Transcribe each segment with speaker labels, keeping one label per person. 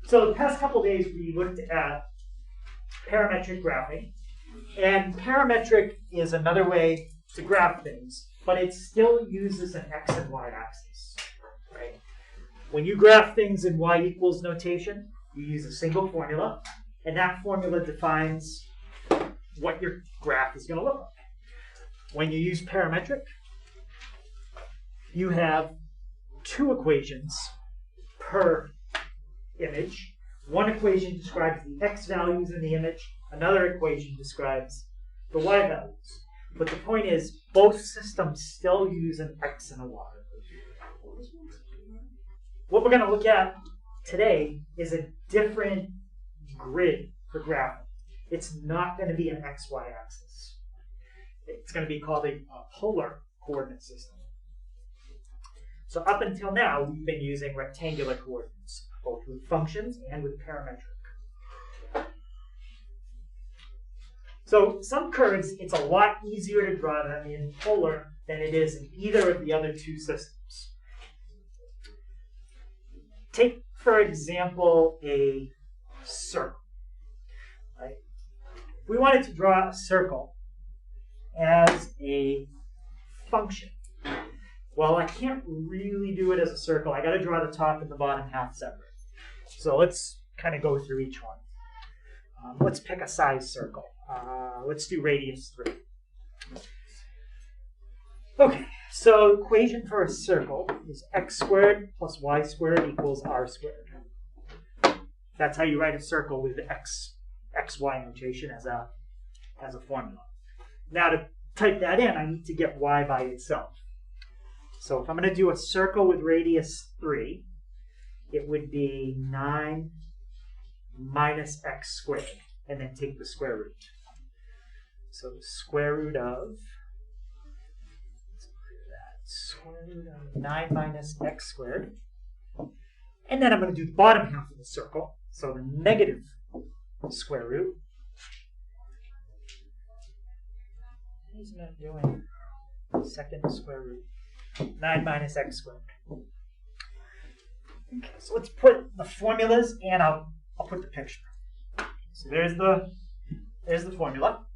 Speaker 1: So the past couple days we looked at parametric graphing. And parametric is another way to graph things, but it still uses an x and y axis. Right? When you graph things in y equals notation, you use a single formula, and that formula defines what your graph is going to look like. When you use parametric, you have two equations per image. One equation describes the x values in the image. Another equation describes the y values. But the point is, both systems still use an x and a y. What we're going to look at today is a different grid for graphing. It's not going to be an x-y axis. It's going to be called a polar coordinate system. So up until now, we've been using rectangular coordinates, both with functions and with parametric. So some curves, it's a lot easier to draw them in polar than it is in either of the other two systems. Take, for example, a circle. Right? If we wanted to draw a circle as a function, well, I can't really do it as a circle. I got to draw the top and the bottom half separate. So let's kind of go through each one. Let's pick a size circle. Let's do radius 3. Okay, so the equation for a circle is x squared plus y squared equals r squared. That's how you write a circle with xy notation as a formula. Now to type that in, I need to get y by itself. So if I'm going to do a circle with radius 3, it would be 9 minus x squared, and then take the square root. So the square root of 9 minus x squared. And then I'm going to do the bottom half of the circle, so the negative square root. He's not doing second square root. 9 minus x squared. Okay, so let's put the formulas, and I'll put the picture. So there's the formula.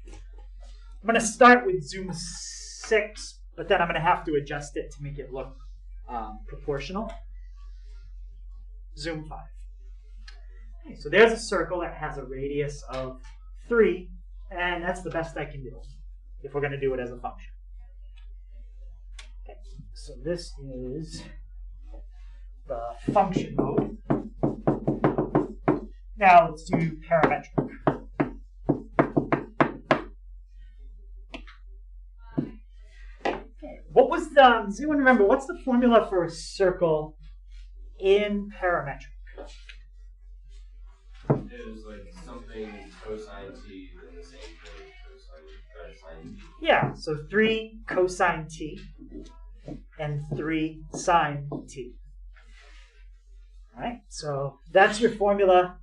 Speaker 1: I'm going to start with zoom 6, but then I'm going to have to adjust it to make it look proportional. Zoom 5. Okay, so there's a circle that has a radius of 3, and that's the best I can do if we're going to do it as a function. Okay, so this is the function mode. Now let's do parametric. Okay, what was the, does anyone remember, what's the formula for a circle in parametric?
Speaker 2: It was like something cosine t and the same thing cosine t.
Speaker 1: Yeah, so 3 cosine t and 3 sine t. All right, so that's your formula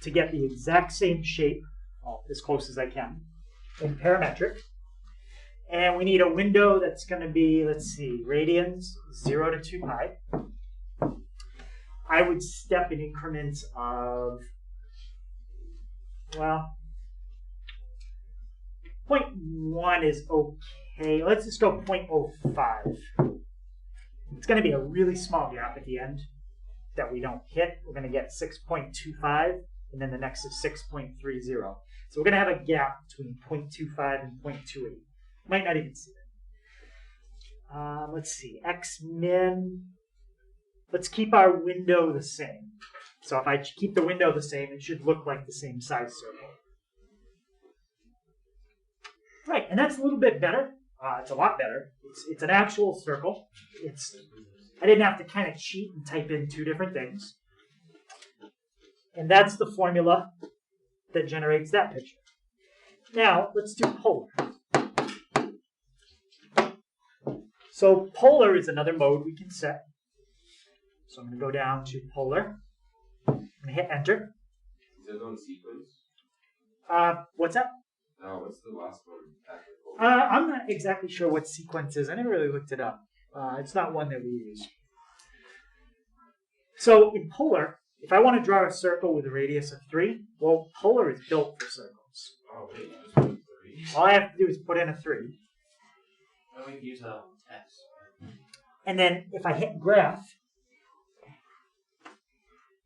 Speaker 1: to get the exact same shape, well, as close as I can, in parametric. And we need a window that's going to be, let's see, radians 0 to 2 pi. I would step in increments of, well, 0.1 is okay. Let's just go 0.05. It's going to be a really small gap at the end that we don't hit. We're going to get 6.25, and then the next is 6.30. So we're going to have a gap between 0.25 and 0.28. Might not even see it. Let's see, x min. Let's keep our window the same. So if I keep the window the same, it should look like the same size circle. Right, and that's a little bit better. It's a lot better. It's an actual circle. I didn't have to kind of cheat and type in two different things. And that's the formula that generates that picture. Now, let's do polar. So polar is another mode we can set. So I'm going to go down to polar. I'm going to hit enter.
Speaker 2: Is it on sequence?
Speaker 1: What's that?
Speaker 2: No, what's the last one after polar?
Speaker 1: I'm not exactly sure what sequence is. I never really looked it up. It's not one that we use. So in polar, if I want to draw a circle with a radius of 3, well, polar is built for circles.
Speaker 2: Oh, wait, just put 3.
Speaker 1: All I have to do is put in a 3.
Speaker 3: And we can use X.
Speaker 1: And then if I hit graph,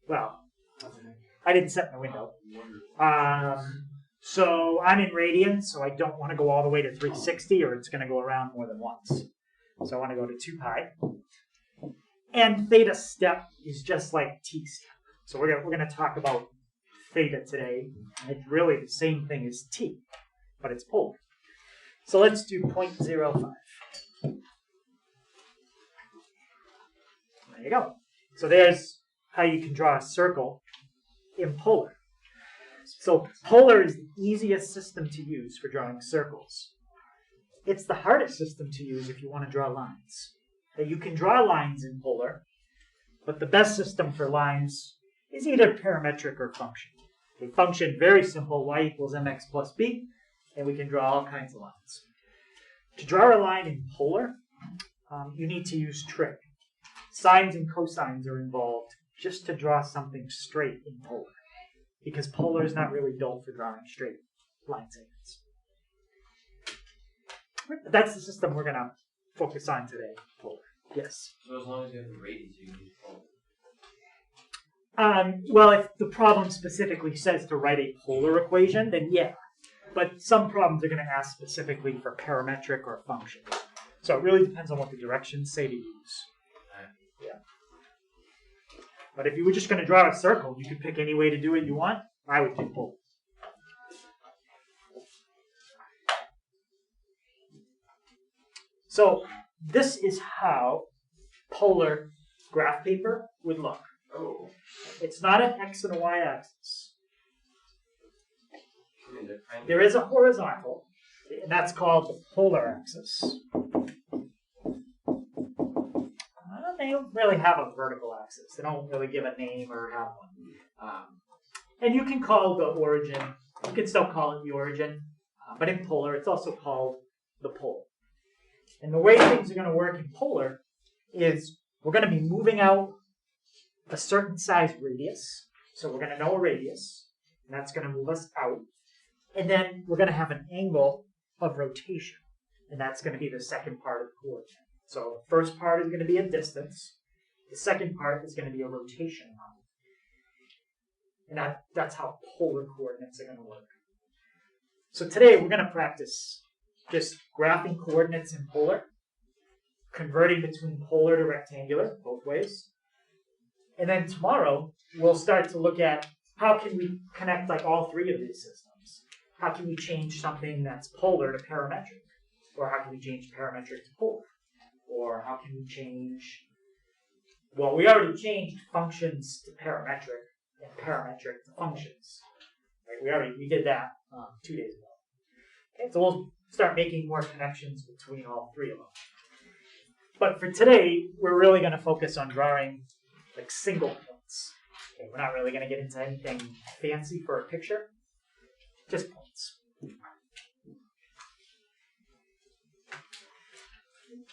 Speaker 1: well, I didn't set my window. So I'm in radians, so I don't want to go all the way to 360 or it's going to go around more than once. So I want to go to 2 pi. And theta step is just like t step. So we're going to talk about theta today. It's really the same thing as t, but it's polar. So let's do 0.05. There you go. So there's how you can draw a circle in polar. So polar is the easiest system to use for drawing circles. It's the hardest system to use if you want to draw lines. Now, you can draw lines in polar, but the best system for lines is either parametric or function. A function, very simple, y equals mx plus b, and we can draw all kinds of lines. To draw a line in polar, you need to use trig. Sines and cosines are involved just to draw something straight in polar, because polar is not really built for drawing straight line segments. But that's the system we're going to focus on today, polar. Yes?
Speaker 3: So as long as you have the radius, you can use polar.
Speaker 1: Well, if the problem specifically says to write a polar equation, then yeah. But some problems are going to ask specifically for parametric or function. So it really depends on what the directions say to use. Yeah. But if you were just going to draw a circle, you could pick any way to do it you want. I would do polar. So this is how polar graph paper would look.
Speaker 2: Oh.
Speaker 1: It's not an x and a y axis. There is a horizontal, and that's called the polar axis. They don't really have a vertical axis. They don't really give a name or have one. And you can call the origin, you can still call it the origin, but in polar it's also called the pole. And the way things are going to work in polar is we're going to be moving out a certain size radius. So we're going to know a radius, and that's going to move us out. And then we're going to have an angle of rotation, and that's going to be the second part of the coordinate. So the first part is going to be a distance. The second part is going to be a rotation amount. And that's how polar coordinates are going to work. So today we're going to practice just graphing coordinates in polar, converting between polar to rectangular, both ways. And then tomorrow we'll start to look at how can we connect like all three of these systems. How can we change something that's polar to parametric? Or how can we change parametric to polar? Or how can we change, well, we already changed functions to parametric and parametric to functions. Right? We did that 2 days ago. Okay, so we'll start making more connections between all three of them. But for today, we're really going to focus on drawing like single points. Okay, we're not really going to get into anything fancy for a picture, just points.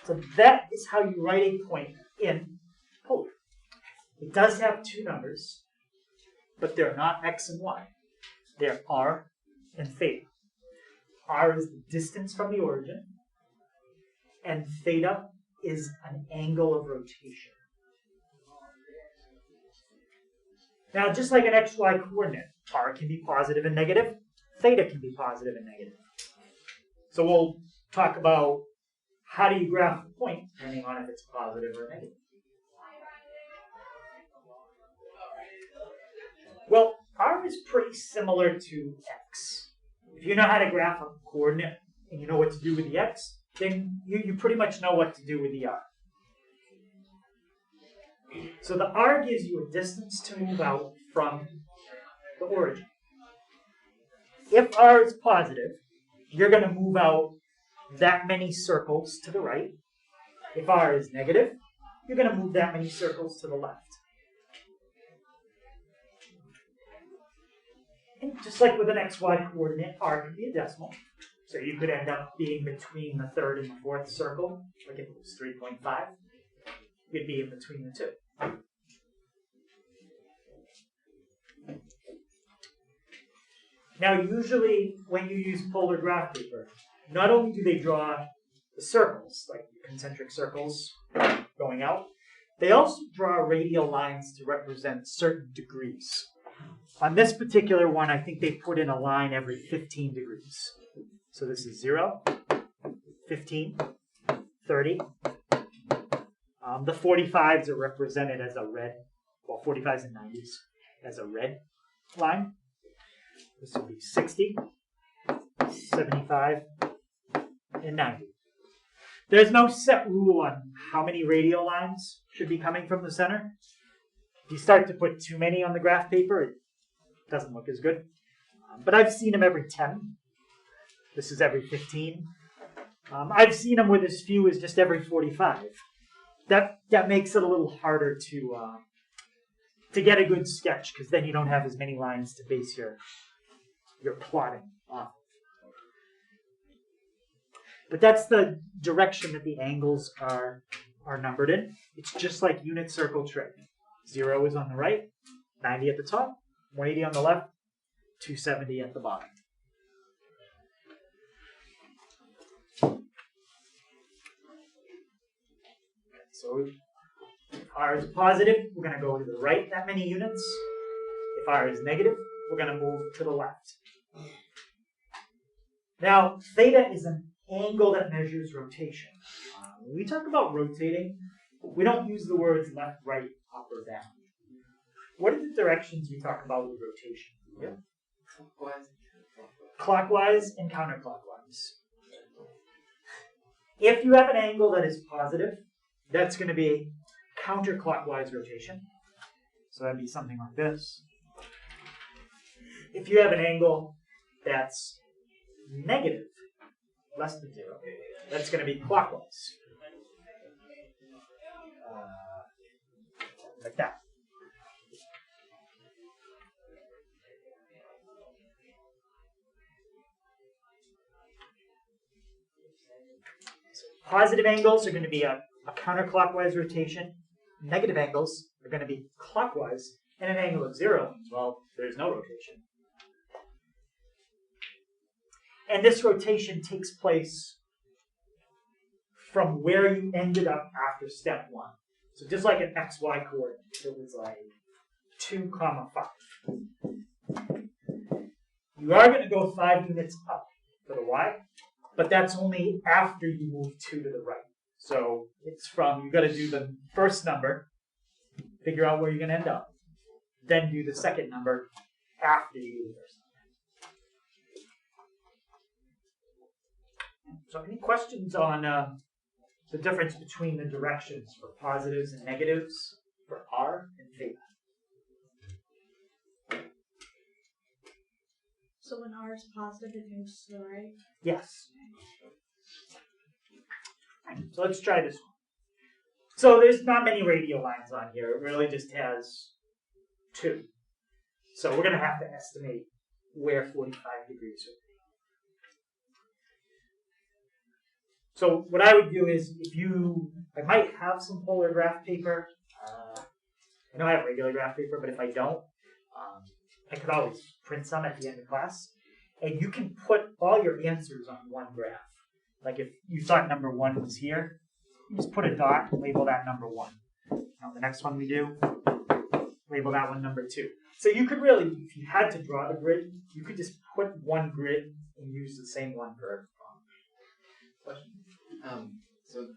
Speaker 1: So that is how you write a point in polar. It does have two numbers, but they're not x and y. They're r and theta. R is the distance from the origin, and theta is an angle of rotation. Now, just like an xy coordinate, r can be positive and negative, theta can be positive and negative. So we'll talk about how do you graph the point, depending on if it's positive or negative. Well, r is pretty similar to x. If you know how to graph a coordinate and you know what to do with the x, then you pretty much know what to do with the r. So the r gives you a distance to move out from the origin. If r is positive, you're going to move out that many circles to the right. If r is negative, you're going to move that many circles to the left. And just like with an xy coordinate, r can be a decimal. So you could end up being between the third and the fourth circle. Like if it was 3.5, you'd be in between the two. Now, usually when you use polar graph paper, not only do they draw the circles, like concentric circles going out, they also draw radial lines to represent certain degrees. On this particular one, I think they put in a line every 15 degrees. So this is 0, 15, 30. The 45s are represented as a red, well, 45s and 90s as a red line. This would be 60, 75, and 90. There's no set rule on how many radial lines should be coming from the center. If you start to put too many on the graph paper, it doesn't look as good. But I've seen them every 10. This is every 15. I've seen them with as few as just every 45. That makes it a little harder to get a good sketch, because then you don't have as many lines to base your plotting on. But that's the direction that the angles are numbered in. It's just like unit circle trig. 0 is on the right, 90 at the top, 180 on the left, 270 at the bottom. So if R is positive, we're going to go to the right that many units. If R is negative, we're going to move to the left. Now, theta is an angle that measures rotation. When we talk about rotating, we don't use the words left, right, up, or down. What are the directions we talk about with rotation?
Speaker 3: Yeah.
Speaker 1: Clockwise and counterclockwise. If you have an angle that is positive, that's going to be counterclockwise rotation. So that'd be something like this. If you have an angle that's negative, less than 0, that's going to be clockwise. Like that. So positive angles are going to be a counterclockwise rotation. Negative angles are going to be clockwise. And an angle of 0 means, well, there's no rotation. And this rotation takes place from where you ended up after step 1. So just like an XY coordinate, it was like 2, 5. You are going to go 5 units up for the Y, but that's only after you move 2 to the right. So it's from, you've got to do the first number, figure out where you're going to end up, then do the second number after you do the first number. So any questions on the difference between the directions for positives and negatives for R and theta?
Speaker 4: So when R is positive, it moves to the right?
Speaker 1: Yes. So let's try this one. So there's not many radial lines on here. It really just has 2. So we're going to have to estimate where 45 degrees would be. So what I would do is, I might have some polar graph paper. I know I have regular graph paper, but if I don't, I could always print some at the end of class. And you can put all your answers on one graph. Like if you thought number 1 was here, you just put a dot and label that number 1. Now the next one we do, label that one number 2. So you could really, if you had to draw the grid, you could just put one grid and use the same one for every problem.
Speaker 3: Question. So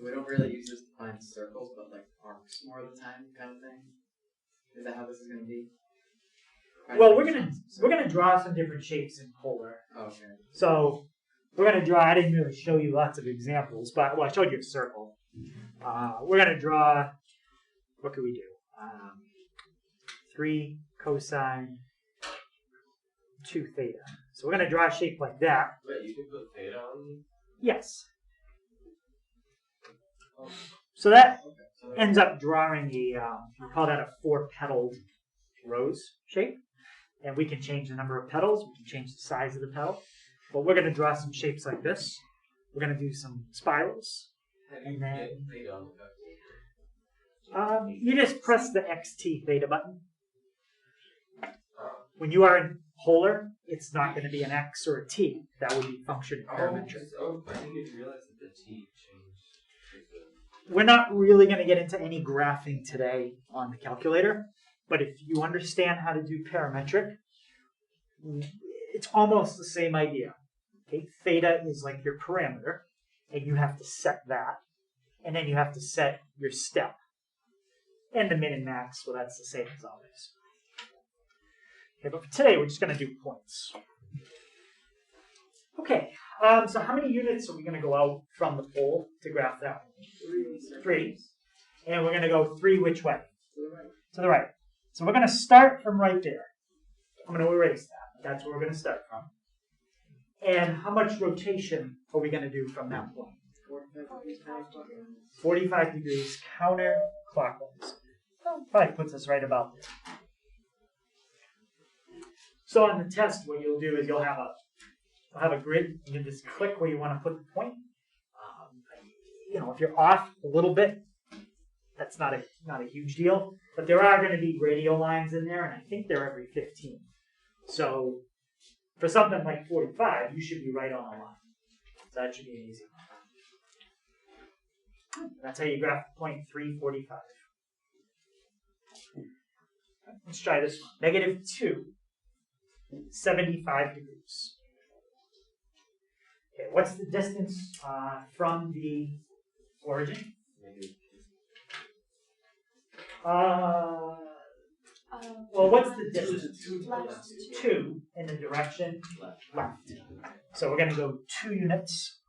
Speaker 3: we don't really use this to find circles, but like arcs more of the time, kind of thing. Is that how this is going to be?
Speaker 1: Well, we're gonna draw some different shapes in polar.
Speaker 3: Okay.
Speaker 1: So we're gonna draw. I didn't really show you lots of examples, but I showed you a circle. We're gonna draw. What could we do? 3 cosine 2 theta. So we're gonna draw a shape like that.
Speaker 2: But you can put theta on.
Speaker 1: Yes. So that
Speaker 2: So
Speaker 1: ends up drawing we call that a 4-petaled rose shape. And we can change the number of petals, we can change the size of the petal. But we're going to draw some shapes like this. We're going to do some spirals.
Speaker 2: and
Speaker 1: then-
Speaker 2: get theta on the petal.
Speaker 1: You just press the XT theta button. When you are in polar, it's not going to be an X or a T. That would be function parametric.
Speaker 2: Oh, I didn't even realize that the T changed.
Speaker 1: We're not really going to get into any graphing today on the calculator, but if you understand how to do parametric, it's almost the same idea. Okay, theta is like your parameter, and you have to set that, and then you have to set your step, and the min and max. Well, that's the same as always. Okay, but for today, we're just going to do points. Okay, so how many units are we going to go out from the pole to graph that? 3. And we're going to go 3 which way? To the right. So we're going to start from right there. I'm going to erase that. That's where we're going to start from. And how much rotation are we going to do from that point? 45 degrees counterclockwise. Probably puts us right about there. So on the test, what you'll do is you'll have a grid. You can just click where you want to put the point. If you're off a little bit, that's not a huge deal. But there are going to be radial lines in there, and I think they're every 15. So for something like 45, you should be right on the line. So that should be an easy one. That's how you graph point 345. Let's try this one. -2, 75 degrees. Okay, what's the distance from the origin? Well, what's the distance? 2 in the direction left. So we're going to go 2 units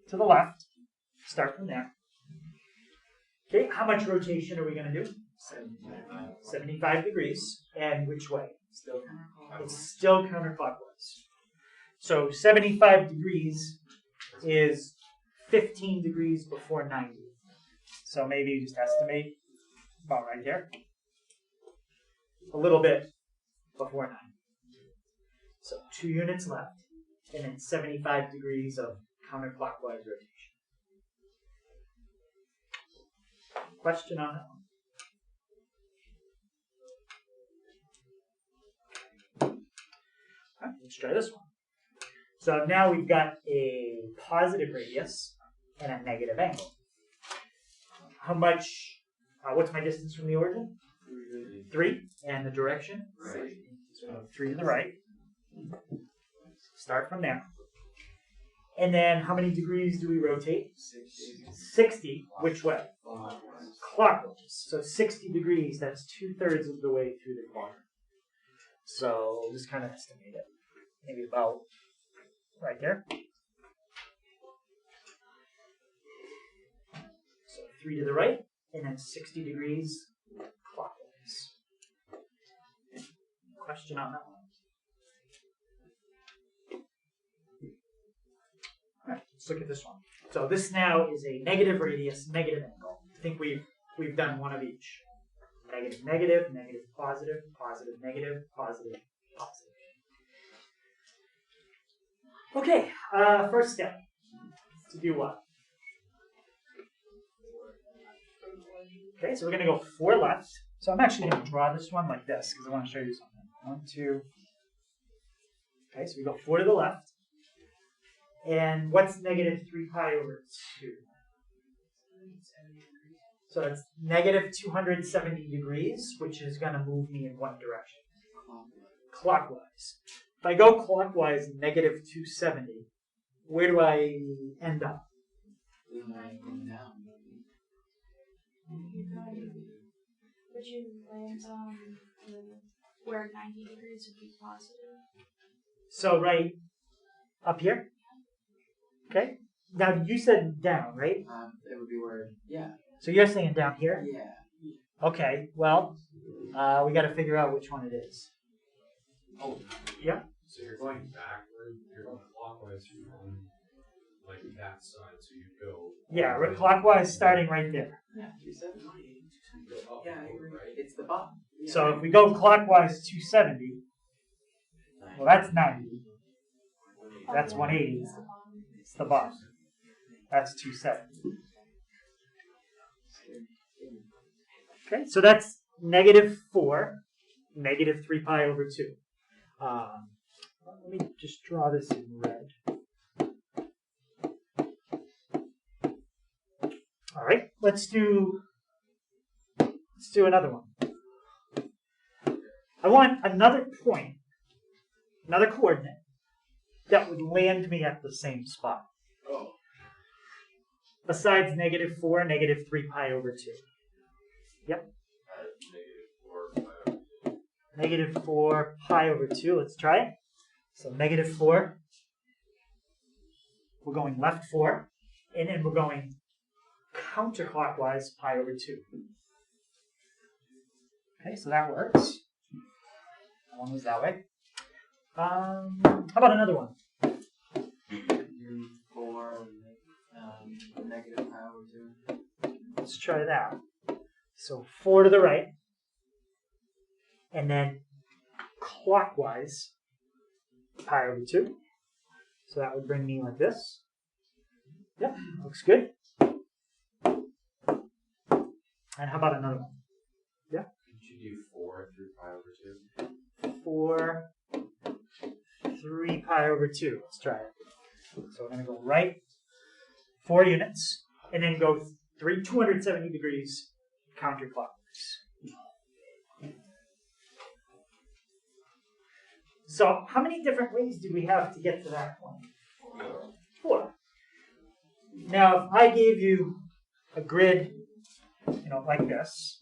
Speaker 1: to the left. Start from there. Okay, how much rotation are we going to do? 75 degrees. And which way?
Speaker 3: Still counterclockwise.
Speaker 1: It's still counterclockwise. So 75 degrees is 15 degrees before 90. So maybe you just estimate about right here. A little bit before 90. So 2 units left, and then 75 degrees of counterclockwise rotation. Question on that one? All right, let's try this one. So now we've got a positive radius and a negative angle. How much, what's my distance from the origin? 3, and the direction?
Speaker 2: Right.
Speaker 1: So 3 to the right. Start from there. And then how many degrees do we rotate? 60. Which way? Clockwise. So 60 degrees, that's 2/3 of the way through the quadrant. So we'll just kind of estimate it. Maybe about right there. So 3 to the right, and then 60 degrees clockwise. Question on that one? All right, let's look at this one. So this now is a negative radius, negative angle. I think we've done one of each. Negative, negative, negative, positive, positive, negative, positive, positive. Okay, first step. To do what? Okay, so we're going to go 4 left. So I'm actually going to draw this one like this because I want to show you something. 1, 2. Okay, so we go 4 to the left. And what's negative 3 pi over 2? So it's negative 270 degrees, which is going to move me in what direction? Clockwise. If I go clockwise, negative 270, where do I end up?
Speaker 3: Down.
Speaker 4: Would you land where 90 degrees would be positive?
Speaker 1: So right up here? Okay. Now you said down, right?
Speaker 3: It would be where, yeah.
Speaker 1: So you're saying down here?
Speaker 3: Yeah.
Speaker 1: Okay, well, we got to figure out which one it is.
Speaker 5: Oh,
Speaker 1: yeah.
Speaker 5: So you're going backward, you're going clockwise from like that side, so you go.
Speaker 1: Yeah, we're clockwise starting right there.
Speaker 3: Yeah, 270.
Speaker 5: Go up,
Speaker 3: Yeah, I agree.
Speaker 5: right?
Speaker 3: It's the bottom. Yeah.
Speaker 1: So if we go clockwise 270, well, that's 90. That's 180. It's the bottom. That's 270. Okay, so that's -4, -3 pi over 2. Let me just draw this in red. All right, let's do another one. I want another point, another coordinate that would land me at the same spot.
Speaker 2: Oh.
Speaker 1: Besides -4, -3 pi over 2. Yep. -4 pi over 2. Let's try it. So -4. We're going left 4. And then we're going counterclockwise pi over 2. Okay, so that works. That one was that way. How about another one?
Speaker 3: 4 negative pi over 2.
Speaker 1: Let's try that. So 4 to the right. And then clockwise pi over 2. So that would bring me like this. Yep, looks good. And how about another one? Yeah?
Speaker 5: Could you do 4 through pi over 2?
Speaker 1: 4, 3 pi over 2. Let's try it. So we're going to go right 4 units, and then go 270 degrees counterclockwise. So how many different ways do we have to get to that point? 4. Now, if I gave you a grid, like this,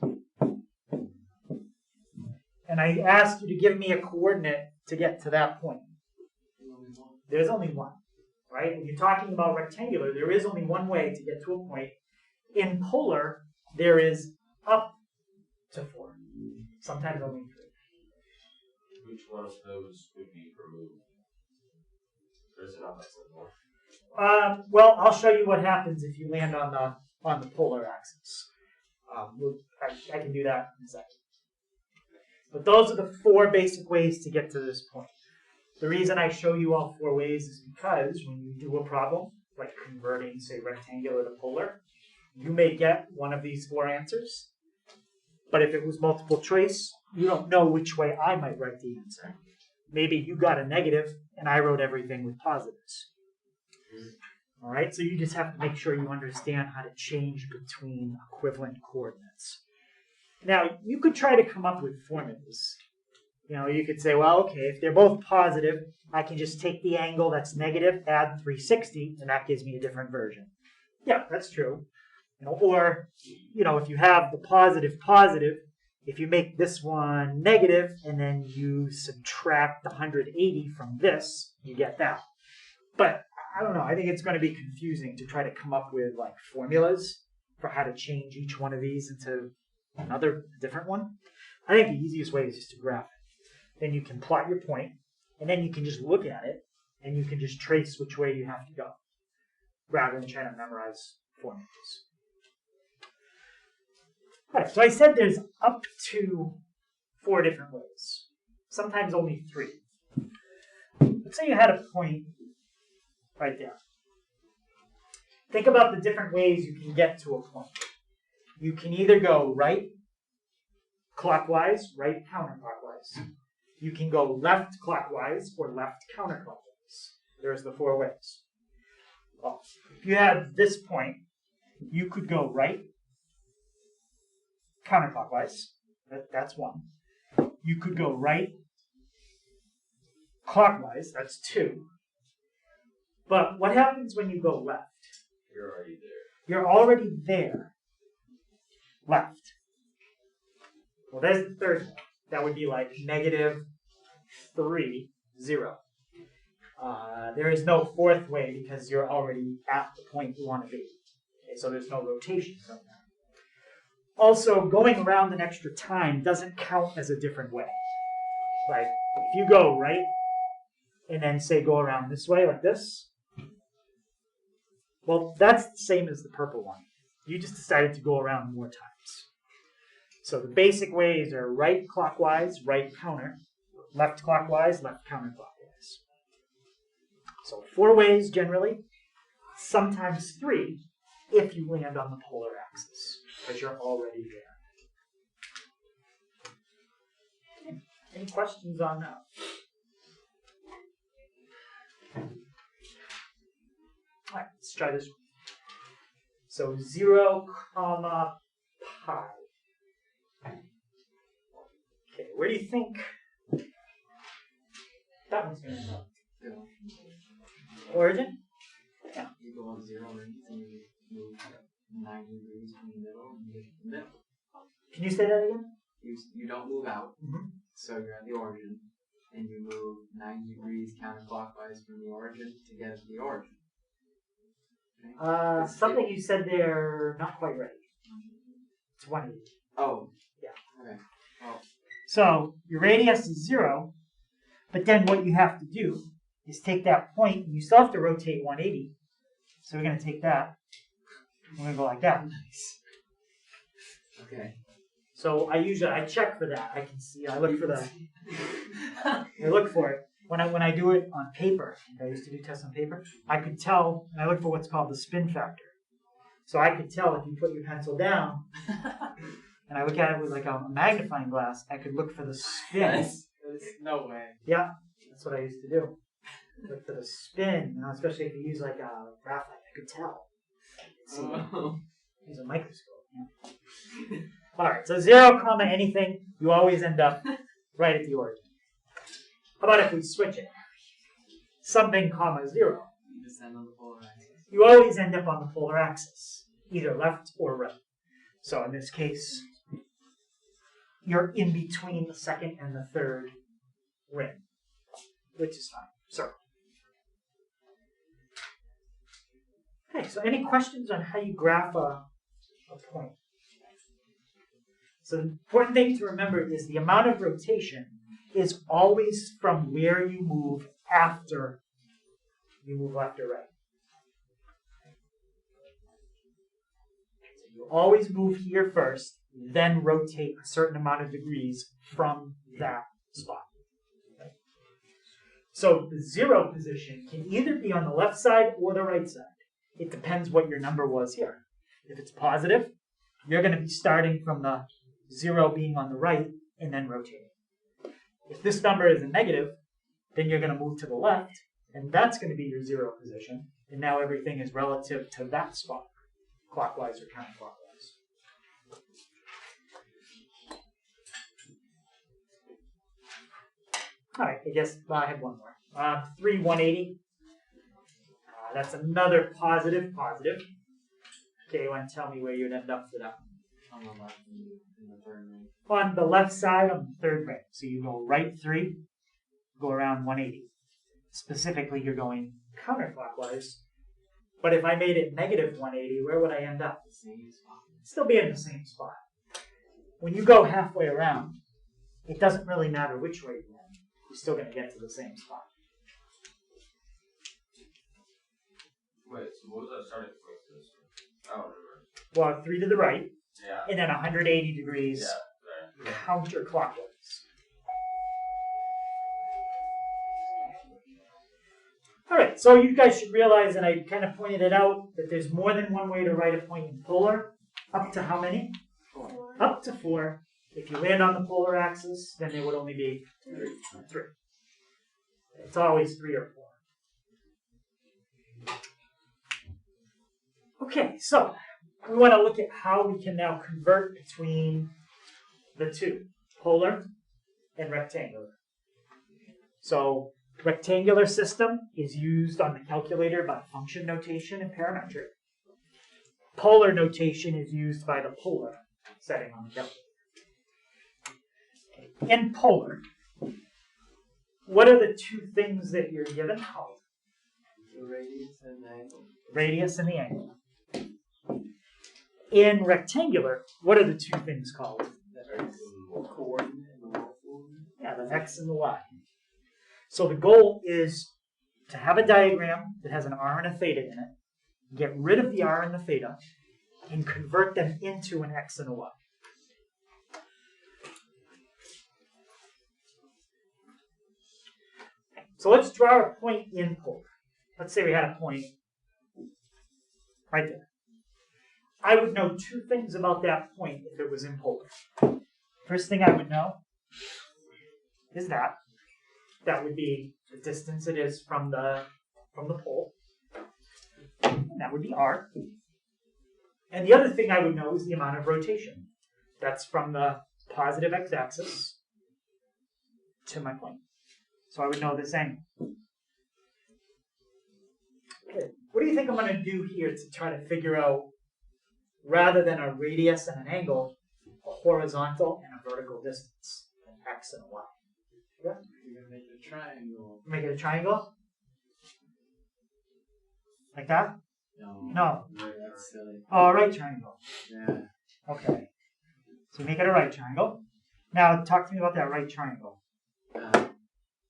Speaker 1: and I asked you to give me a coordinate to get to that point, there's only one, right? When you're talking about rectangular, there is only one way to get to a point. In polar, there is up to 4, sometimes only 3.
Speaker 2: Which one of those would be removed? Or is it not that simple?
Speaker 1: Well, I'll show you what happens if you land on the polar axis. I can do that in a second. But those are the 4 basic ways to get to this point. The reason I show you all 4 ways is because when you do a problem, like converting, say, rectangular to polar, you may get one of these 4 answers. But if it was multiple choice, you don't know which way I might write the answer. Maybe you got a negative and I wrote everything with positives. All right, so you just have to make sure you understand how to change between equivalent coordinates. Now, you could try to come up with formulas. You could say, well, okay, if they're both positive, I can just take the angle that's negative, add 360, and that gives me a different version. Yeah, that's true. Or, if you have the positive, if you make this one negative and then you subtract the 180 from this, you get that. But I don't know, I think it's going to be confusing to try to come up with formulas for how to change each one of these into another different one. I think the easiest way is just to graph it. Then you can plot your point, and then you can just look at it, and you can just trace which way you have to go, rather than trying to memorize formulas. All right, so I said there's up to 4 different ways, sometimes only 3. Let's say you had a point right there. Think about the different ways you can get to a point. You can either go right clockwise, right counterclockwise. You can go left clockwise or left counterclockwise. There's the 4 ways. Well, if you had this point, you could go right counterclockwise. That's 1. You could go right clockwise. That's 2. But what happens when you go left?
Speaker 2: You're already there.
Speaker 1: You're already there. Left. Well, there's the third one. That would be like -3, 0. There is no 4th way because you're already at the point you want to be. Okay, so there's no rotation from there. Also, going around an extra time doesn't count as a different way. Like, if you go right and then say go around this way like this, well, that's the same as the purple one. You just decided to go around more times. So the basic ways are right clockwise, right counter, left clockwise, left counterclockwise. So 4 ways generally, sometimes 3 if you land on the polar axis, because you're already there. Okay. Any questions on that? All right, let's try this one. So 0, comma, pi. Okay, where do you think that one's going to go? Origin?
Speaker 3: You go on 0 and you move 90 degrees from the middle and you get to the middle.
Speaker 1: Can you say that again?
Speaker 3: You don't move out,
Speaker 1: Mm-hmm.
Speaker 3: so you're at the origin, and you move 90 degrees counterclockwise from the origin to get to the origin. Okay?
Speaker 1: Something you said there, not quite right. It's 180.
Speaker 3: Oh.
Speaker 1: Yeah.
Speaker 3: Okay. Oh.
Speaker 1: So your radius is 0, but then what you have to do is take that point, and you still have to rotate 180. So we're going to take that, and we're going to go like that.
Speaker 3: Nice. Okay.
Speaker 1: So I check for that. I can see. I look for that. I look for it when I do it on paper. I used to do tests on paper. I could tell, and I look for what's called the spin factor. So I could tell if you put your pencil down, and I look at it with like a magnifying glass. I could look for the spin.
Speaker 3: No way.
Speaker 1: Yeah, that's what I used to do. Look for the spin, especially if you use like a graphite. I could tell. Use a microscope. Yeah. All right, so 0, comma anything, you always end up right at the origin. How about if we switch it? Something, comma 0.
Speaker 3: You just end on the polar axis.
Speaker 1: You always end up on the polar axis, either left or right. So in this case, you're in between the second and the third ring, which is fine. So, okay, so any questions on how you graph a point? So the important thing to remember is the amount of rotation is always from where you move after you move left or right. So you always move here first, then rotate a certain amount of degrees from that spot. Okay? So the 0 position can either be on the left side or the right side. It depends what your number was here. If it's positive, you're going to be starting from the 0 being on the right and then rotating. If this number is a negative, then you're going to move to the left, and that's going to be your 0 position. And now everything is relative to that spot, clockwise or counterclockwise. All right, I guess I had one more. 3, 180. That's another positive. Okay, you want to tell me where you'd end up for that one?
Speaker 3: On the left in the third ring.
Speaker 1: On the left side on the third ring. So you go right 3, go around 180. Specifically, you're going counterclockwise. But if I made it negative 180, where would I end up?
Speaker 3: The same spot.
Speaker 1: Still be in the same spot. When you go halfway around, it doesn't really matter which way you went. You're still going to get to the same spot.
Speaker 2: Wait, so what was that starting point for this one? I don't remember.
Speaker 1: Well, 3 to the right,
Speaker 2: Yeah.
Speaker 1: and then 180 degrees
Speaker 2: Yeah, right.
Speaker 1: counterclockwise. All right, so you guys should realize, and I kind of pointed it out, that there's more than one way to write a point in polar. Up to how many?
Speaker 3: 4.
Speaker 1: Up to 4. If you land on the polar axis, then there would only be 3. It's always 3 or 4. Okay, so we want to look at how we can now convert between the two, polar and rectangular. So rectangular system is used on the calculator by function notation and parametric. Polar notation is used by the polar setting on the calculator. In polar, what are the two things that you're given called?
Speaker 3: The radius and the angle.
Speaker 1: Radius and the angle. In rectangular, what are the two things called?
Speaker 3: The coordinate and the y coordinate.
Speaker 1: Yeah, the x and the y. So the goal is to have a diagram that has an r and a theta in it, get rid of the r and the theta, and convert them into an x and a y. So let's draw a point in polar. Let's say we had a point right there. I would know two things about that point if it was in polar. First thing I would know is that. That would be the distance it is from the pole. and that would be r. And the other thing I would know is the amount of rotation. That's from the positive x-axis to my point. So I would know this angle. Okay. What do you think I'm going to do here to try to figure out, rather than a radius and an angle, a horizontal and a vertical distance, an x and a y? Yeah?
Speaker 3: You're gonna make it a triangle.
Speaker 1: Make it a triangle? Like that? No.
Speaker 3: That's silly.
Speaker 1: Oh, a right triangle.
Speaker 3: Yeah.
Speaker 1: Okay. So make it a right triangle. Now talk to me about that right triangle.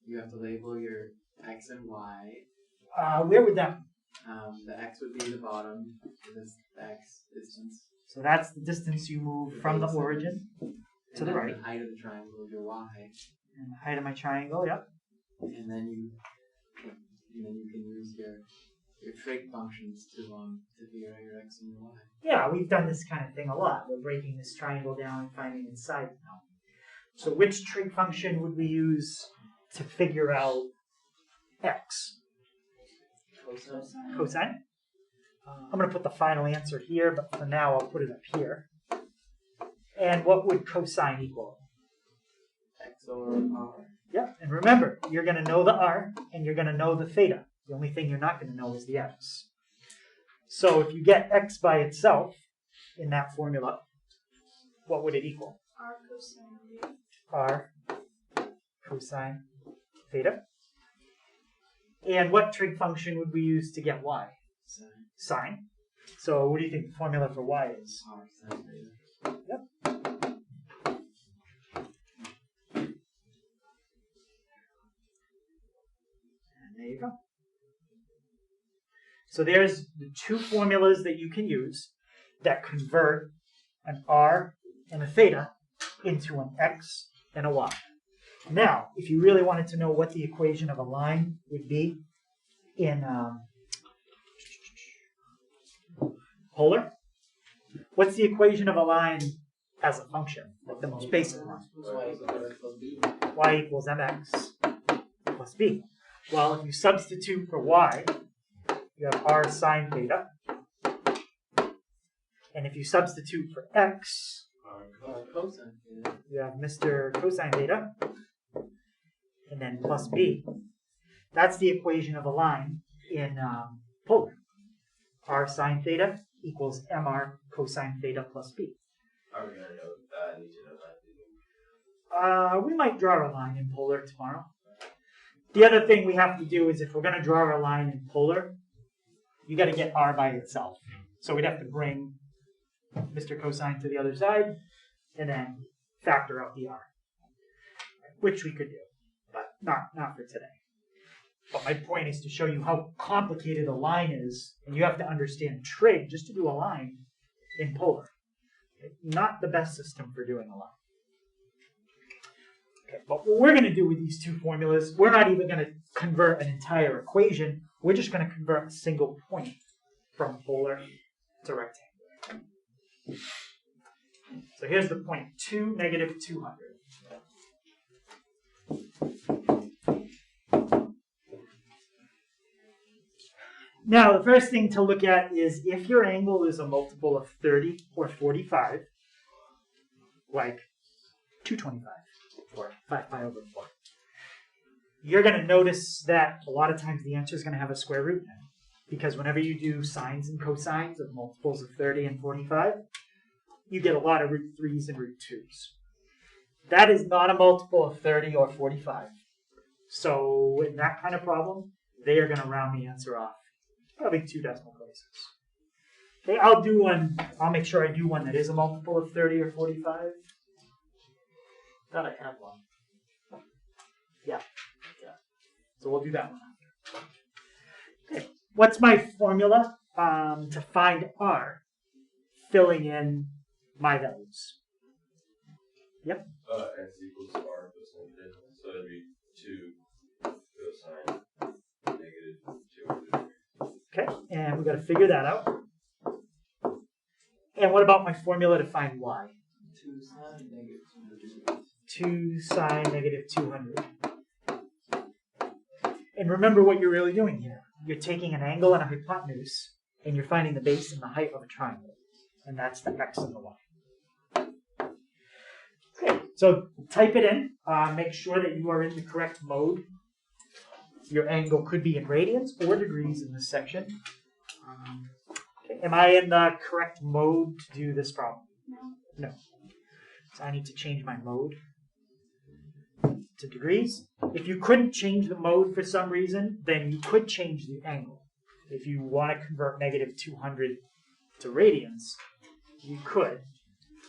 Speaker 3: You have to label your x and y.
Speaker 1: Where would that?
Speaker 3: The x would be the bottom. This the x distance.
Speaker 1: So that's the distance you move from the origin to the
Speaker 3: And then
Speaker 1: right.
Speaker 3: The height of the triangle is your y.
Speaker 1: And the height of my triangle, yep.
Speaker 3: And then you can use your trig functions to figure out your x and your y.
Speaker 1: Yeah, we've done this kind of thing a lot. We're breaking this triangle down and finding its sides now. So which trig function would we use to figure out x? Cosine. I'm going to put the final answer here, but for now I'll put it up here. And what would cosine equal?
Speaker 3: X over r.
Speaker 1: Yeah, and remember, you're going to know the r and you're going to know the theta. The only thing you're not going to know is the x. So if you get x by itself in that formula, what would it equal?
Speaker 4: R cosine theta.
Speaker 1: R cosine theta. And what trig function would we use to get y?
Speaker 3: Sine.
Speaker 1: Sine. So what do you think the formula for y is?
Speaker 3: R sine theta.
Speaker 1: Yep. And there you go. So there's the two formulas that you can use that convert an r and a theta into an x and a y. Now, if you really wanted to know what the equation of a line would be in polar, what's the equation of a line as a function, like the most basic one? Y equals mx plus b. Well, if you substitute for y, you have r sine theta. And if you substitute for x,
Speaker 3: Cosine theta.
Speaker 1: you have Mr. cosine theta. And then plus b. That's the equation of a line in polar. R sine theta equals mr cosine theta plus b.
Speaker 2: How are we gonna know that? I need to know that.
Speaker 1: We might draw a line in polar tomorrow. The other thing we have to do is if we're going to draw a line in polar, you got to get r by itself. So we'd have to bring Mr. Cosine to the other side and then factor out the r, which we could do, but not for today. But my point is to show you how complicated a line is, and you have to understand trig just to do a line in polar. Not the best system for doing a line. Okay, but what we're going to do with these two formulas, we're not even going to convert an entire equation. We're just going to convert a single point from polar to rectangular. So here's the point, 2, negative 200. Now, the first thing to look at is if your angle is a multiple of 30 or 45, like 225, or 5 pi over 4, you're going to notice that a lot of times the answer is going to have a square root in it. Because whenever you do sines and cosines of multiples of 30 and 45, you get a lot of root 3's and root 2's. That is not a multiple of 30 or 45. So in that kind of problem, they are going to round the answer off. Probably 2 decimal places. Okay, I'll make sure I do one that is a multiple of 30 or 45. Thought I had one. Yeah. So we'll do that one after. Okay. What's my formula to find r, filling in my values? Yep.
Speaker 2: X equals r cosine theta. So that'd be 2 cosine negative 200.
Speaker 1: Okay, and we've got to figure that out. And what about my formula to find y?
Speaker 3: 2 sine negative 200.
Speaker 1: 2 sine negative 200. And remember what you're really doing here. You're taking an angle and a hypotenuse, and you're finding the base and the height of a triangle. And that's the x and the y. Okay, so type it in. Make sure that you are in the correct mode. Your angle could be in radians or degrees in this section. Okay, am I in the correct mode to do this problem? No. So I need to change my mode to degrees. If you couldn't change the mode for some reason, then you could change the angle. If you want to convert negative 200 to radians, you could,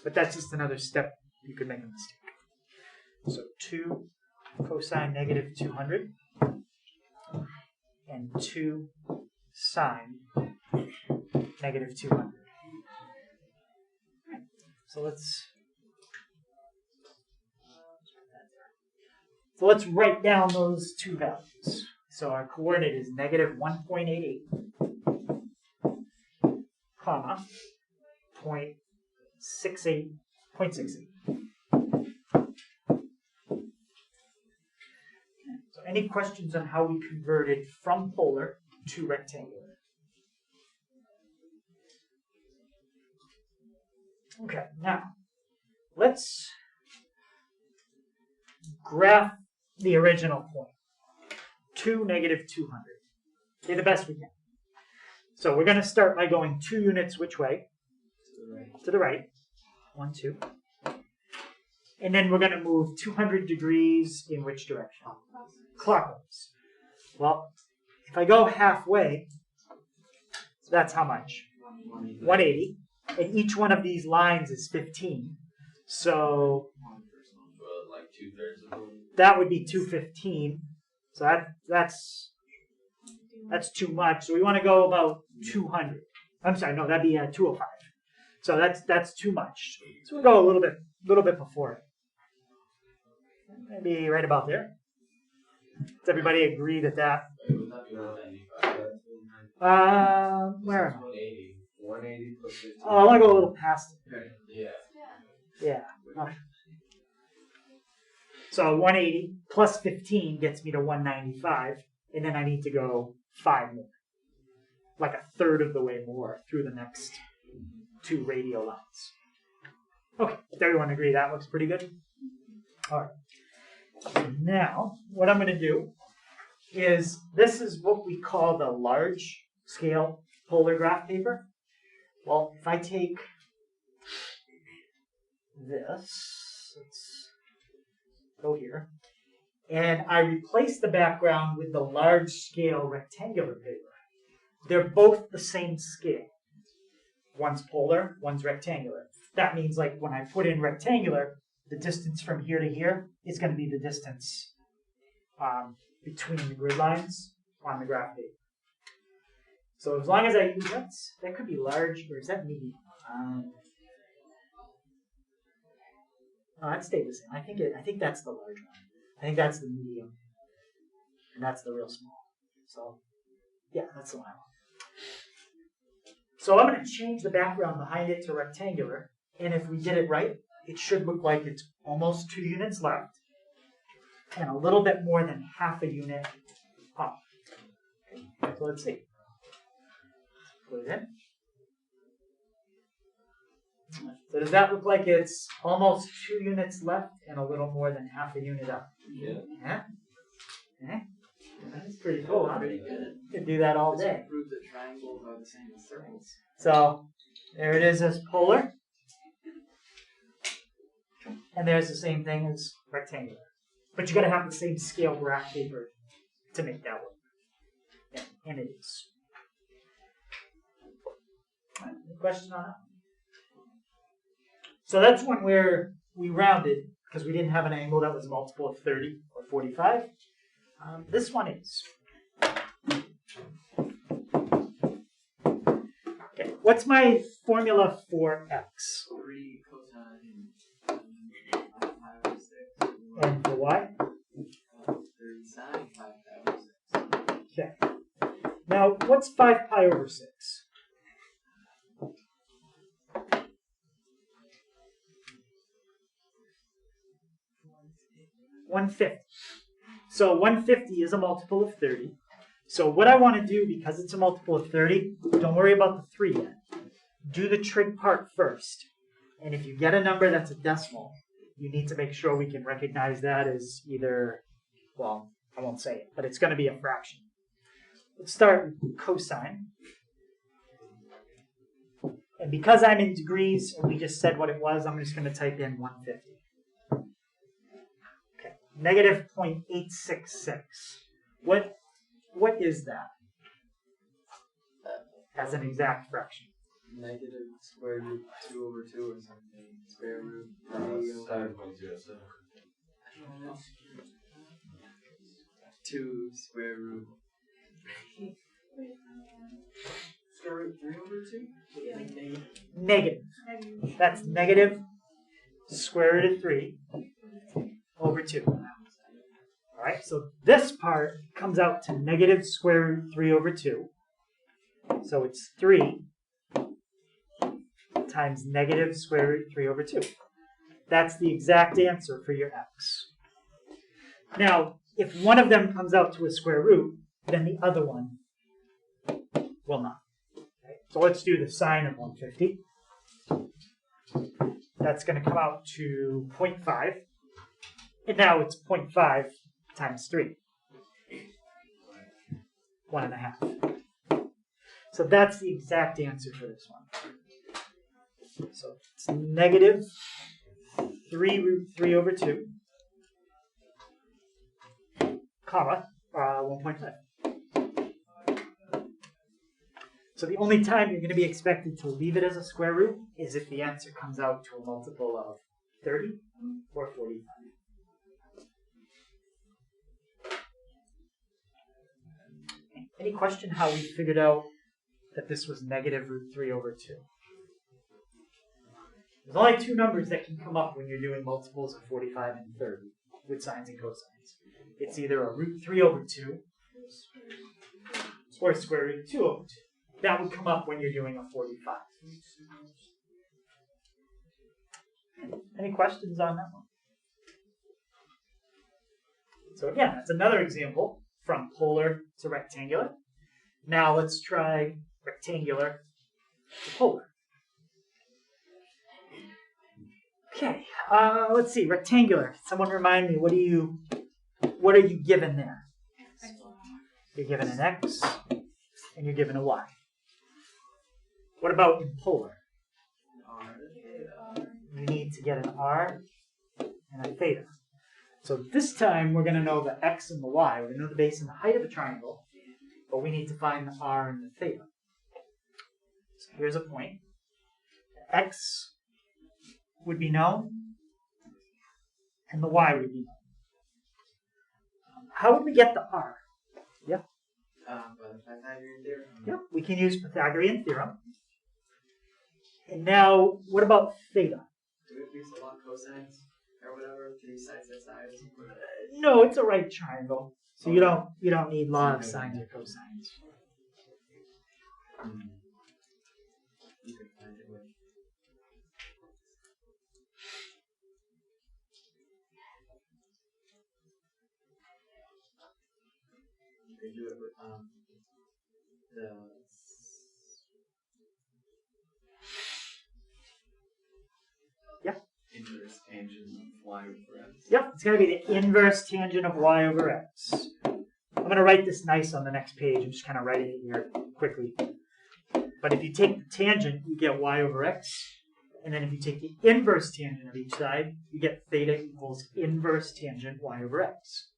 Speaker 1: but that's just another step. You could make a mistake. So 2 cosine negative 200 and 2 sine negative 200. So let's write down those two values. So our coordinate is negative 1.88, comma, 0.68. So any questions on how we converted from polar to rectangular? Okay, now let's graph the original point, 2, negative 200. Okay, the best we can. So we're going to start by going 2 units which way? To the right. 1, 2. And then we're going to move 200 degrees in which direction? Clockwise. Well, if I go halfway, that's how much? 180. And each one of these lines is 15. So
Speaker 2: Like 2/3 of them.
Speaker 1: that would be 215. So that's too much. So we want to go about 200. I'm sorry, no, that'd be 205. So that's too much. So we'll go a little bit before it. Maybe right about there. Does everybody agree that that?
Speaker 2: Would that be 195?
Speaker 1: Where am I?
Speaker 2: 180. 180 plus 15.
Speaker 1: Oh, I want to go a little past it.
Speaker 2: Yeah.
Speaker 1: Yeah. Okay. So 180 plus 15 gets me to 195, and then I need to go 5 more. Like a third of the way more through the next 2 radial lines. Okay, does everyone agree that looks pretty good? All right. So now, what I'm going to do is, this is what we call the large scale polar graph paper. Well, if I take this, let's go here, and I replace the background with the large scale rectangular paper, they're both the same scale. One's polar, one's rectangular. That means like when I put in rectangular, the distance from here to here is going to be the distance between the grid lines on the graph paper. So as long as I use that could be large, or is that medium? That stayed the same. I think that's the large one. I think that's the medium, and that's the real small. So yeah, that's the one I want. So I'm going to change the background behind it to rectangular, and if we did it right, it should look like it's almost 2 units left, and a little bit more than half a unit up. Okay, so let's see. Put it in. So does that look like it's almost 2 units left and a little more than half a unit up?
Speaker 2: Yeah.
Speaker 1: Yeah? Okay. That's pretty cool, huh?
Speaker 3: Pretty good.
Speaker 1: You could do that all
Speaker 3: This
Speaker 1: day.
Speaker 3: would prove that triangles are the same as circles.
Speaker 1: So there it is as polar. And there's the same thing as rectangular. But you gotta have the same scale graph paper to make that work. Yeah, and it is. All right, any question on that? So that's one where we rounded because we didn't have an angle that was a multiple of 30 or 45. This one is. Okay, what's my formula for x?
Speaker 3: 3 cosine 5 pi over 6.
Speaker 1: And for y?
Speaker 3: 30 sine 5 pi over 6.
Speaker 1: Okay. Now, what's 5 pi over 6? One 150. So 150 is a multiple of 30. So what I want to do, because it's a multiple of 30, don't worry about the 3 yet. Do the trig part first. And if you get a number that's a decimal, you need to make sure we can recognize that as either, well, I won't say it, but it's going to be a fraction. Let's start with cosine. And because I'm in degrees, and we just said what it was, I'm just going to type in 150. Okay, negative 0.866. What is that as an exact fraction?
Speaker 3: Negative square root 2 over 2 or something. Square root 3 over
Speaker 2: 7.07.
Speaker 3: 2 square root. Square root 3 over 2?
Speaker 4: Yeah.
Speaker 1: Negative. That's negative square root of 3 over 2. All right, so this part comes out to negative square root 3 over 2. So it's 3 times negative square root 3 over 2. That's the exact answer for your x. Now, if one of them comes out to a square root, then the other one will not. Okay, so let's do the sine of 150. That's going to come out to 0.5. And now it's 0.5 times 3. 1.5. So that's the exact answer for this one. So it's negative 3 root 3 over 2, comma, 1.5. So the only time you're going to be expected to leave it as a square root is if the answer comes out to a multiple of 30 or 45. Any question how we figured out that this was negative root 3 over 2? There's only two numbers that can come up when you're doing multiples of 45 and 30 with sines and cosines. It's either a root 3 over 2 or square root 2 over 2. That would come up when you're doing a 45. Any questions on that one? So again, that's another example from polar to rectangular. Now let's try rectangular to polar. Okay, let's see, rectangular. Someone remind me, what are you given there? You're given an x and you're given a y. What about in polar? You need to get an r and a theta. So this time we're going to know the x and the y. We're going to know the base and the height of the triangle, but we need to find the r and the theta. So here's a point. The x would be known, and the y would be known. How would we get the r? Yep.
Speaker 3: By the Pythagorean theorem.
Speaker 1: Yep, we can use Pythagorean theorem. And now, what about theta?
Speaker 3: Do we have to use a lot of cosines or whatever? 3 sides that side or something?
Speaker 1: No, it's a right triangle, so you don't need log of sines or cosines.
Speaker 3: You could find it with. You could do it with the inverse tangent of y over x.
Speaker 1: Yep, it's going to be the inverse tangent of y over x. I'm going to write this nice on the next page. I'm just kind of writing it here quickly. But if you take the tangent, you get y over x. And then if you take the inverse tangent of each side, you get theta equals inverse tangent y over x.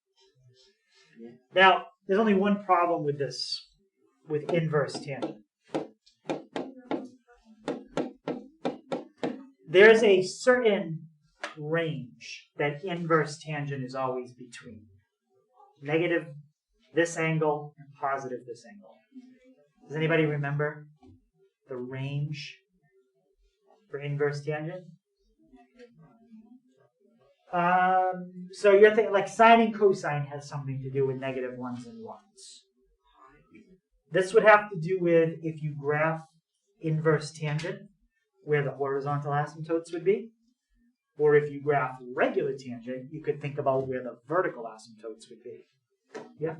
Speaker 3: Yeah.
Speaker 1: Now, there's only one problem with this, with inverse tangent. There's a certain range that inverse tangent is always between. Negative this angle and positive this angle. Does anybody remember the range for inverse tangent? So you're thinking like sine and cosine has something to do with negative ones and ones. This would have to do with if you graph inverse tangent, where the horizontal asymptotes would be. Or if you graph regular tangent, you could think about where the vertical asymptotes would be. Yeah?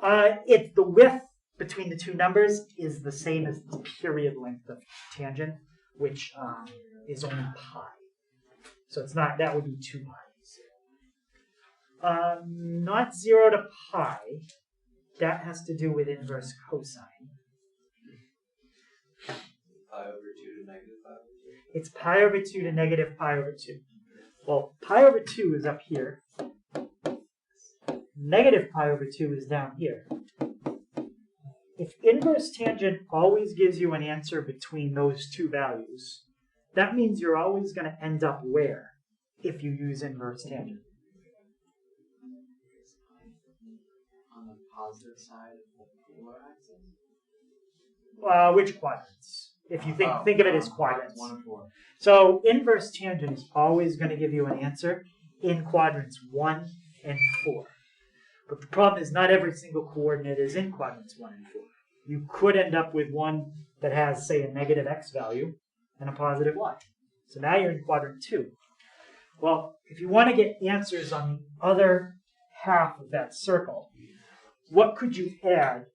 Speaker 1: It's the width between the two numbers is the same as the period length of tangent, which is only pi. So it's not, that would be 2 pi. Not 0 to pi. That has to do with inverse cosine.
Speaker 2: Pi over 2 to negative pi over 2.
Speaker 1: It's pi over 2 to negative pi over 2. Well, pi over 2 is up here. Negative pi over 2 is down here. If inverse tangent always gives you an answer between those two values, that means you're always going to end up where if you use inverse tangent?
Speaker 3: On the positive side of the polar axis?
Speaker 1: Which quadrants? If you think of it as quadrants.
Speaker 3: 1 and 4.
Speaker 1: So inverse tangent is always going to give you an answer in quadrants 1 and 4. But the problem is not every single coordinate is in quadrants 1 and 4. You could end up with one that has, say, a negative x value and a positive y. So now you're in quadrant 2. Well, if you want to get answers on the other half of that circle, what could you add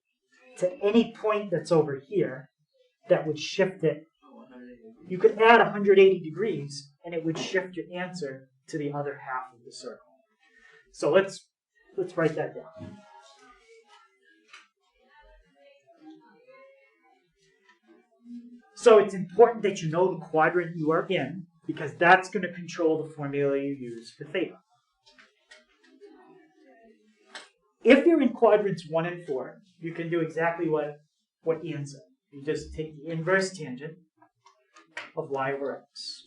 Speaker 1: to any point that's over here that would shift it? You could add 180 degrees and it would shift your answer to the other half of the circle. So let's write that down. So it's important that you know the quadrant you are in, because that's going to control the formula you use for theta. If you're in quadrants 1 and 4, you can do exactly what Ian said. You just take the inverse tangent of y over x.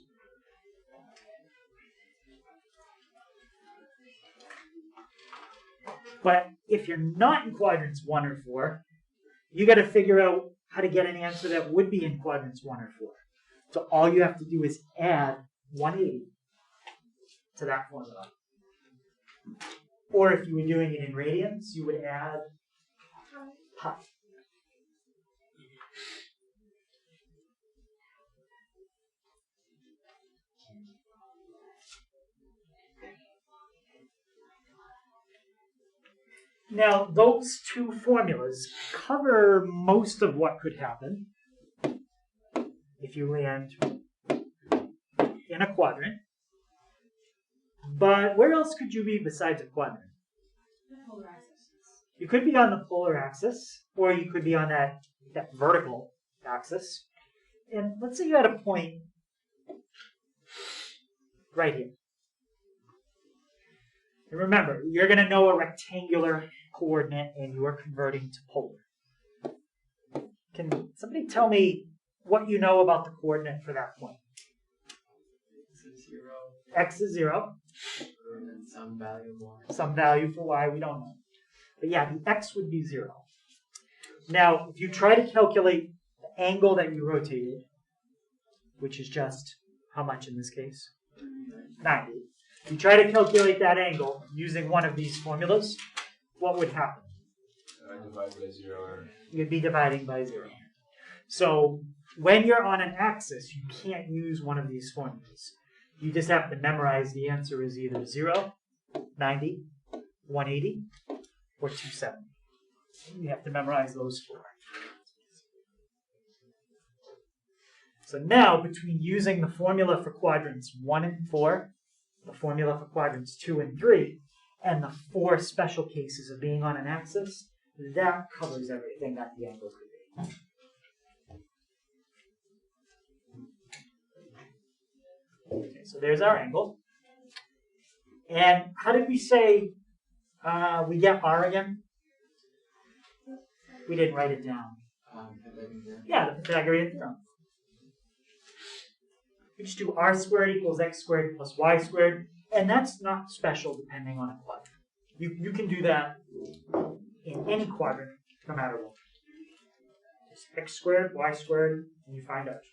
Speaker 1: But if you're not in quadrants 1 or 4, you got to figure out how to get an answer that would be in quadrants 1 or 4. So all you have to do is add 180 to that formula. Or if you were doing it in radians, you would add pi. Now, those two formulas cover most of what could happen if you land in a quadrant. But where else could you be besides a quadrant?
Speaker 4: The polar axis.
Speaker 1: You could be on the polar axis, or you could be on that vertical axis. And let's say you had a point right here. And remember, you're going to know a rectangular coordinate and you are converting to polar. Can somebody tell me what you know about the coordinate for that point? X is 0.
Speaker 3: And then some value of y.
Speaker 1: Some value for y, we don't know. But yeah, the x would be 0. Now, if you try to calculate the angle that you rotated, which is just how much in this case? 90. You try to calculate that angle using one of these formulas, what would happen?
Speaker 2: Divide by 0.
Speaker 1: You'd be dividing by 0. So when you're on an axis, you can't use one of these formulas. You just have to memorize the answer is either 0, 90, 180, or 270. You have to memorize those 4. So now, between using the formula for quadrants 1 and 4, the formula for quadrants 2 and 3, and the 4 special cases of being on an axis, that covers everything that the angle could be. Okay, so there's our angle. And how did we say we get r again? We didn't write it down. Yeah, the Pythagorean theorem. We just do r squared equals x squared plus y squared, and that's not special depending on a quadrant. You can do that in any quadrant, no matter what. Just x squared, y squared, and you find r squared.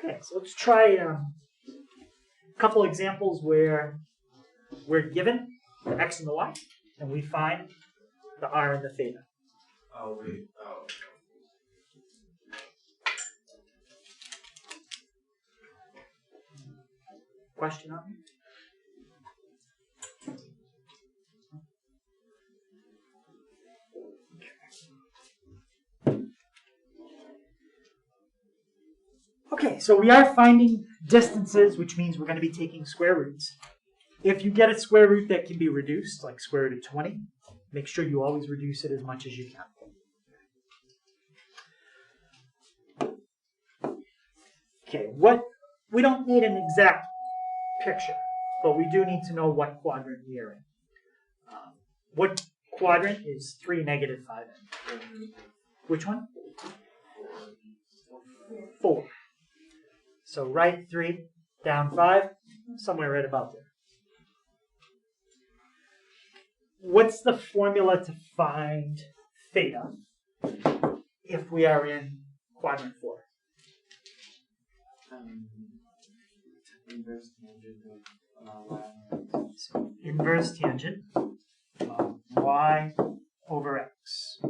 Speaker 1: Okay, so let's try a couple examples where we're given the x and the y, and we find the r and the theta.
Speaker 2: Oh, wait. Oh.
Speaker 1: Question on Okay, so we are finding distances, which means we're going to be taking square roots. If you get a square root that can be reduced, like square root of 20, make sure you always reduce it as much as you can. Okay, we don't need an exact picture, but we do need to know what quadrant we are in. What quadrant is 3, -5 in? Which one? 4. So right 3, down 5, somewhere right about there. What's the formula to find theta if we are in quadrant 4?
Speaker 3: Inverse tangent of y.
Speaker 1: So inverse tangent of y over x.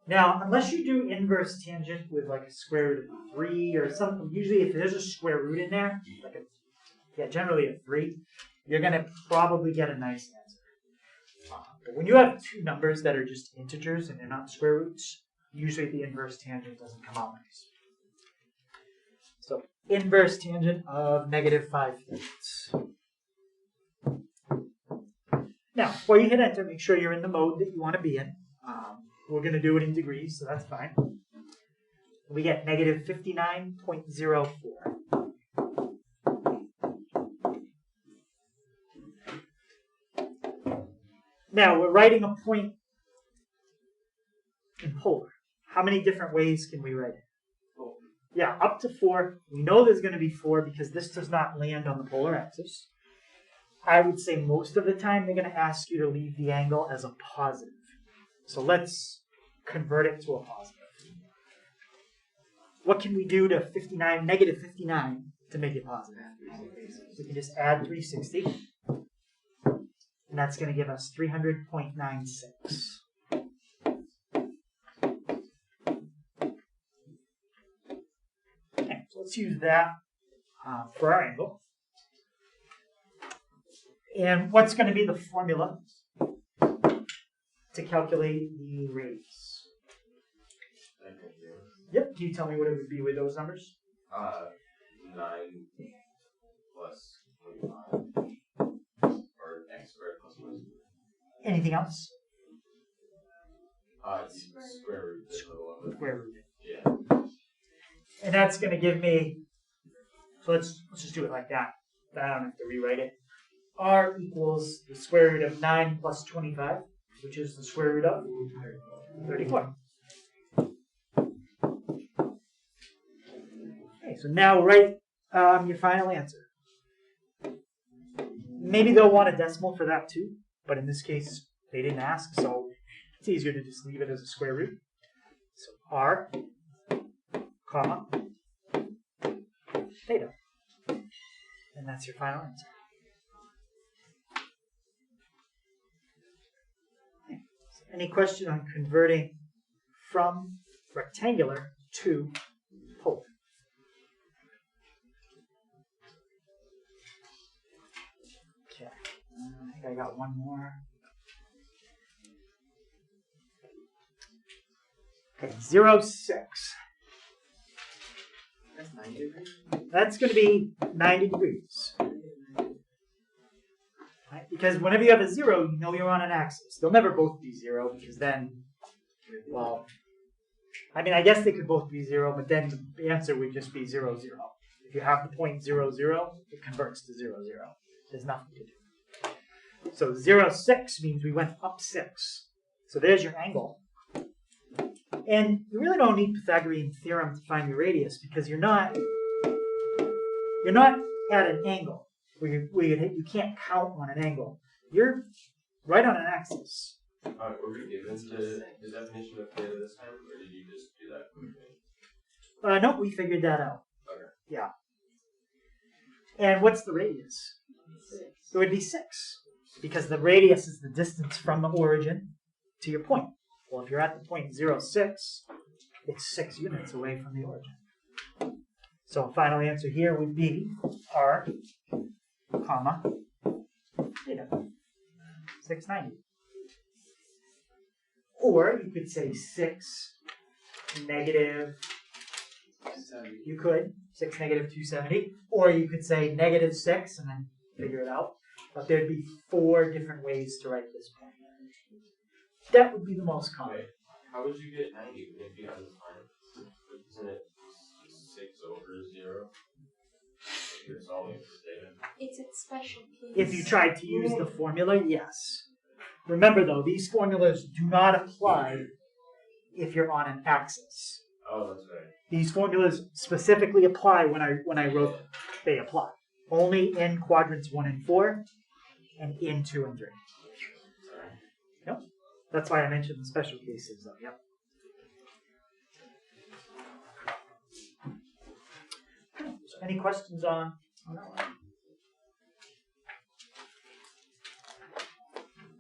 Speaker 1: Now, unless you do inverse tangent with like a square root of 3 or something, usually if there's a square root in there, generally a 3, you're going to probably get a nice answer. But when you have two numbers that are just integers and they're not square roots, usually the inverse tangent doesn't come out nice. So inverse tangent of -5 thirds. Now, before you hit enter, make sure you're in the mode that you want to be in. We're going to do it in degrees, so that's fine. We get -59.04. Now, we're writing a point in polar. How many different ways can we write it?
Speaker 3: 4.
Speaker 1: Yeah, up to 4. We know there's going to be 4 because this does not land on the polar axis. I would say most of the time they're going to ask you to leave the angle as a positive. So let's convert it to a positive. What can we do to -59 to make it positive? We can just add 360. And that's going to give us 300.96. Okay, so let's use that for our angle. And what's going to be the formula to calculate the radius? Yep, can you tell me what it would be with those numbers?
Speaker 2: 9 plus 25. Or x squared plus y.
Speaker 1: Anything else?
Speaker 2: It's square root.
Speaker 1: Square root.
Speaker 2: Yeah.
Speaker 1: And that's going to give me, so let's just do it like that. I don't have to rewrite it. R equals the square root of 9 plus 25, which is the square root of 34. Okay, so now write your final answer. Maybe they'll want a decimal for that too, but in this case, they didn't ask, so it's easier to just leave it as a square root. So R, comma, theta. And that's your final answer. Okay. So any question on converting from rectangular to polar? Okay, I think I got one more. Okay, 0.6.
Speaker 3: That's 90 degrees.
Speaker 1: That's going to be 90 degrees. Right? Because whenever you have a 0, you know you're on an axis. They'll never both be 0 because then, well, I mean, I guess they could both be 0, but then the answer would just be 0, 0. If you have the point 0, 0, it converts to 0, 0. There's nothing to do. So 0.6 means we went up 6. So there's your angle. And you really don't need Pythagorean theorem to find your radius because you're not at an angle where you can't count on an angle. You're right on an axis.
Speaker 2: Were we given the definition of theta this time, or did you just do that quickly?
Speaker 1: No, we figured that out.
Speaker 2: Okay.
Speaker 1: Yeah. And what's the radius?
Speaker 3: 6.
Speaker 1: It would be 6 because the radius is the distance from the origin to your point. Well, if you're at the point 0.6, it's 6 units away from the origin. So final answer here would be R, comma, theta, 690. Or you could say 6 negative
Speaker 3: 270.
Speaker 1: You could 6 negative 270, or you could say negative 6 and then figure it out. But there'd be 4 different ways to write this point. That would be the most common.
Speaker 2: Wait, how would you get 90 if you had the sign? Isn't it 6 over 0? If you're solving for statement.
Speaker 4: It's a special case.
Speaker 1: If you tried to use the formula, yes. Remember though, these formulas do not apply if you're on an axis.
Speaker 2: Oh, that's right.
Speaker 1: These formulas specifically apply when I wrote they apply. Only in quadrants 1 and 4 and in 2 and 3.
Speaker 2: Sorry.
Speaker 1: Yep. That's why I mentioned the special cases though, yep. So any questions on that one?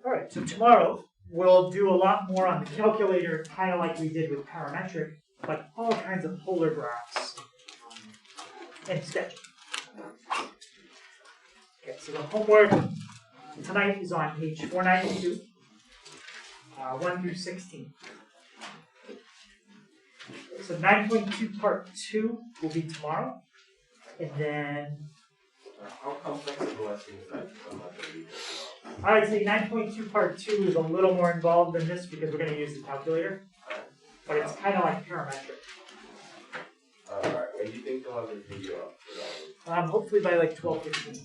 Speaker 1: Alright, so tomorrow we'll do a lot more on the calculator, kind of like we did with parametric, but all kinds of polar graphs and sketching. Okay, so the homework tonight is on page 492, 1 through 16. So 9.2 part 2 will be tomorrow, and then
Speaker 2: How complex is the lesson is that? I'm not going to read this.
Speaker 1: I'd say 9.2 part 2 is a little more involved than this because we're going to use the calculator, but it's kind of like parametric.
Speaker 2: Alright, when do you think you'll have this video up for that?
Speaker 1: Hopefully by like 12:15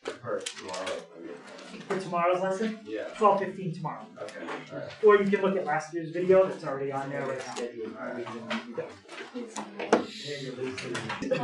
Speaker 2: For tomorrow, I mean.
Speaker 1: for tomorrow's lesson.
Speaker 2: Yeah.
Speaker 1: 12:15 tomorrow.
Speaker 2: Okay. Alright.
Speaker 1: Or you can look at last year's video that's already on there right now.
Speaker 2: Alright.
Speaker 3: Maybe you'll lose the